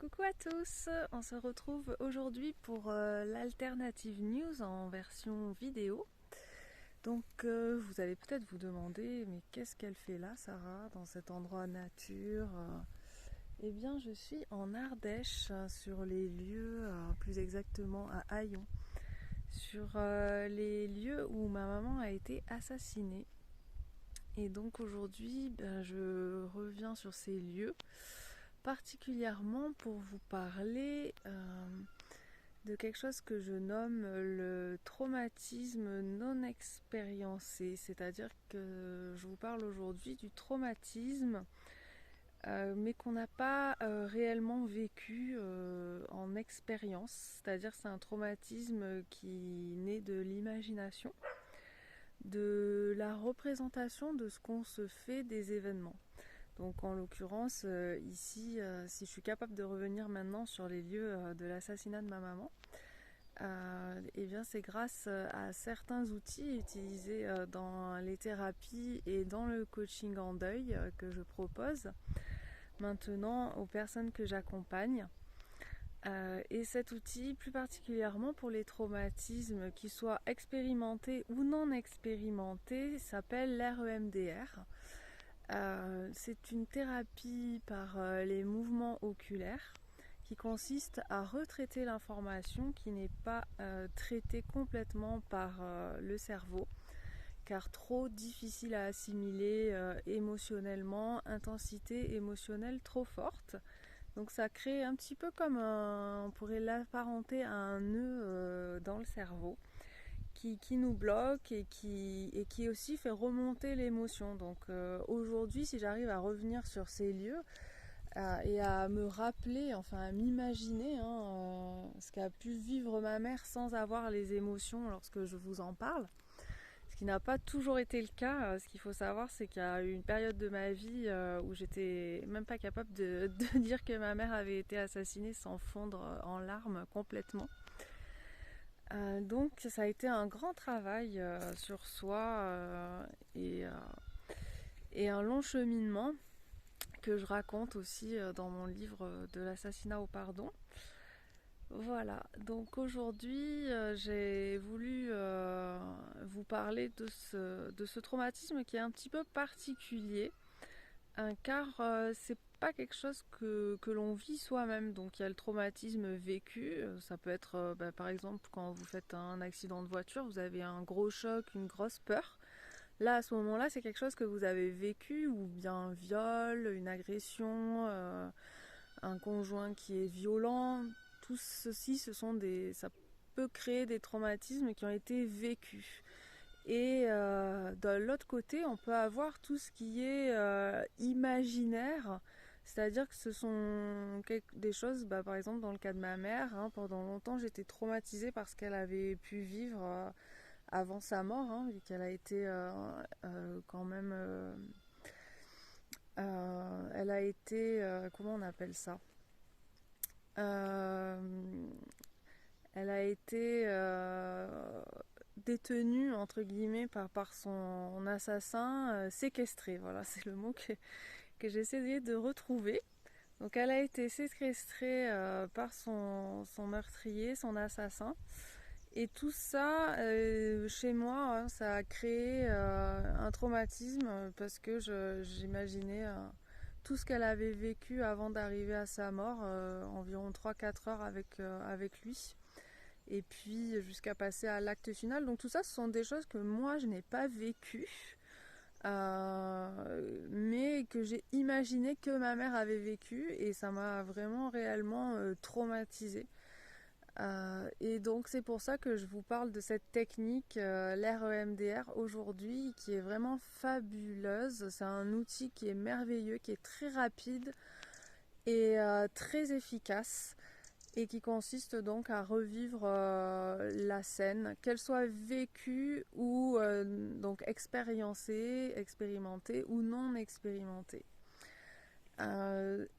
Coucou à tous, on se retrouve aujourd'hui pour l'Alternative News en version vidéo. Donc vous allez peut-être vous demander, mais qu'est-ce qu'elle fait là, Sarah, dans cet endroit nature? Eh bien, je suis en Ardèche, sur les lieux, plus exactement à Hayon, sur les lieux où ma maman a été assassinée. Et donc aujourd'hui, je reviens sur ces lieux particulièrement pour vous parler de quelque chose que je nomme le traumatisme non expériencé. C'est-à-dire que je vous parle aujourd'hui du traumatisme mais qu'on n'a pas réellement vécu en expérience. C'est-à-dire que c'est un traumatisme qui naît de l'imagination, de la représentation de ce qu'on se fait des événements. Donc en l'occurrence, ici, si je suis capable de revenir maintenant sur les lieux de l'assassinat de ma maman, eh bien c'est grâce à certains outils utilisés dans les thérapies et dans le coaching en deuil que je propose maintenant aux personnes que j'accompagne. Et cet outil, plus particulièrement pour les traumatismes, qu'ils soient expérimentés ou non expérimentés, s'appelle l'REMDR. C'est une thérapie par les mouvements oculaires qui consiste à retraiter l'information qui n'est pas traitée complètement par le cerveau, car trop difficile à assimiler émotionnellement, intensité émotionnelle trop forte. Donc ça crée un petit peu comme on pourrait l'apparenter à un nœud dans le cerveau qui nous bloque et qui aussi fait remonter l'émotion. Donc aujourd'hui, si j'arrive à revenir sur ces lieux et à me rappeler, enfin à m'imaginer ce qu'a pu vivre ma mère sans avoir les émotions lorsque je vous en parle, ce qui n'a pas toujours été le cas. Ce qu'il faut savoir, c'est qu'il y a eu une période de ma vie où j'étais même pas capable de dire que ma mère avait été assassinée sans fondre en larmes complètement. Donc ça a été un grand travail sur soi et un long cheminement que je raconte aussi dans mon livre de l'assassinat au pardon. Voilà, donc aujourd'hui j'ai voulu vous parler de ce traumatisme qui est un petit peu particulier, car c'est pas quelque chose que l'on vit soi-même. Donc il y a le traumatisme vécu, ça peut être par exemple quand vous faites un accident de voiture, vous avez un gros choc, une grosse peur. Là à ce moment-là c'est quelque chose que vous avez vécu, ou bien un viol, une agression, un conjoint qui est violent. Tout ceci, ça peut créer des traumatismes qui ont été vécus. Et de l'autre côté, on peut avoir tout ce qui est imaginaire, c'est-à-dire que ce sont des choses, par exemple dans le cas de ma mère, pendant longtemps j'étais traumatisée par ce qu'elle avait pu vivre avant sa mort, vu qu'elle a été quand même... elle a été... comment on appelle ça? Euh, Elle a été détenue entre guillemets par son assassin, séquestrée. Voilà, c'est le mot que j'ai essayé de retrouver. Donc elle a été séquestrée par son meurtrier, son assassin. Et tout ça, chez moi, ça a créé un traumatisme parce que j'imaginais tout ce qu'elle avait vécu avant d'arriver à sa mort, environ 3-4 heures avec lui. Et puis jusqu'à passer à l'acte final. Donc tout ça, ce sont des choses que moi, je n'ai pas vécues. Mais que j'ai imaginé que ma mère avait vécu, et ça m'a vraiment réellement traumatisée. Et donc c'est pour ça que je vous parle de cette technique, l'REMDR aujourd'hui, qui est vraiment fabuleuse. C'est un outil qui est merveilleux, qui est très rapide et très efficace, et qui consiste donc à revivre la scène, qu'elle soit vécue ou donc expérimentée ou non expérimentée.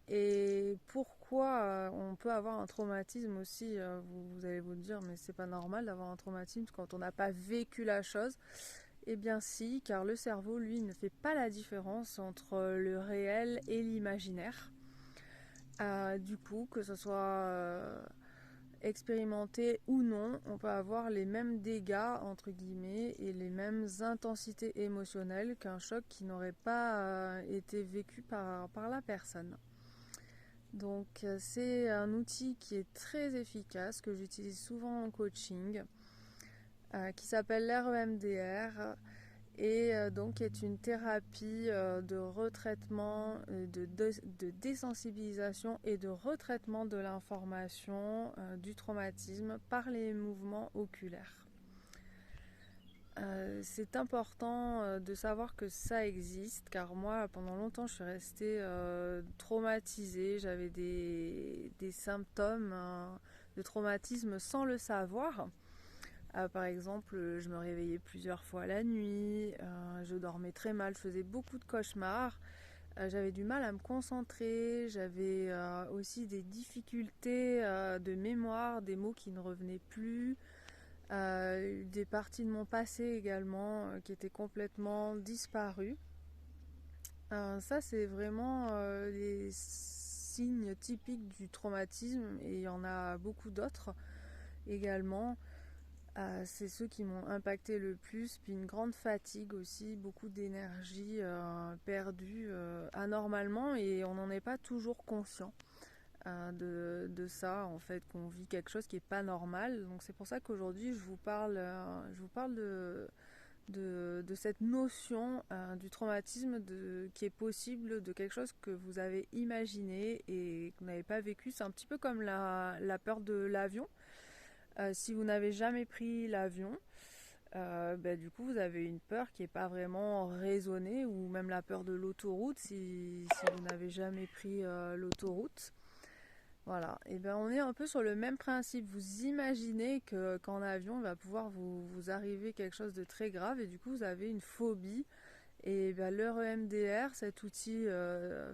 Et pourquoi on peut avoir un traumatisme aussi, vous allez vous dire, mais c'est pas normal d'avoir un traumatisme quand on n'a pas vécu la chose. Eh bien si, car le cerveau, lui, ne fait pas la différence entre le réel et l'imaginaire. Du coup, que ce soit expérimenté ou non, on peut avoir les mêmes dégâts entre guillemets et les mêmes intensités émotionnelles qu'un choc qui n'aurait pas été vécu par la personne. Donc c'est un outil qui est très efficace, que j'utilise souvent en coaching, qui s'appelle l'REMDR et donc est une thérapie de retraitement, de désensibilisation et de retraitement de l'information du traumatisme par les mouvements oculaires. C'est important de savoir que ça existe, car moi pendant longtemps je suis restée traumatisée, j'avais des symptômes de traumatisme sans le savoir. Par exemple, je me réveillais plusieurs fois la nuit, je dormais très mal, je faisais beaucoup de cauchemars, j'avais du mal à me concentrer, j'avais aussi des difficultés de mémoire, des mots qui ne revenaient plus, des parties de mon passé également qui étaient complètement disparues. Ça, c'est vraiment les signes typiques du traumatisme, et il y en a beaucoup d'autres également. C'est ceux qui m'ont impacté le plus, puis une grande fatigue aussi, beaucoup d'énergie perdue anormalement, et on n'en est pas toujours conscient de ça, en fait, qu'on vit quelque chose qui n'est pas normal. Donc c'est pour ça qu'aujourd'hui je vous parle de cette notion du traumatisme qui est possible, de quelque chose que vous avez imaginé et que vous n'avez pas vécu. C'est un petit peu comme la peur de l'avion. Si vous n'avez jamais pris l'avion, du coup vous avez une peur qui n'est pas vraiment raisonnée, ou même la peur de l'autoroute si vous n'avez jamais pris l'autoroute. Voilà, et bien on est un peu sur le même principe. Vous imaginez qu'en avion il va pouvoir vous arriver quelque chose de très grave, et du coup vous avez une phobie. Et bien l'EMDR, cet outil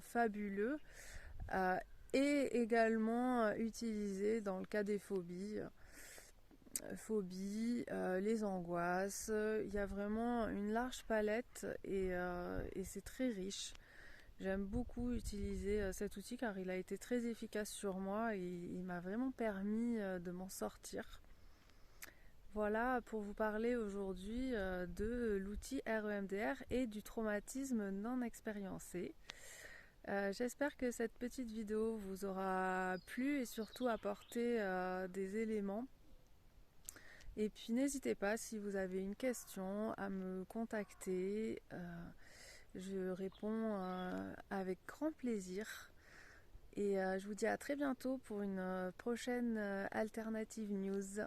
fabuleux, est également utilisé dans le cas des phobies, les angoisses. Il y a vraiment une large palette, et c'est très riche. J'aime beaucoup utiliser cet outil car il a été très efficace sur moi et il m'a vraiment permis de m'en sortir. Voilà pour vous parler aujourd'hui de l'outil REMDR et du traumatisme non expériencé. J'espère que cette petite vidéo vous aura plu et surtout apporté des éléments. Et puis n'hésitez pas, si vous avez une question, à me contacter. Je réponds avec grand plaisir. Et je vous dis à très bientôt pour une prochaine Alternative News.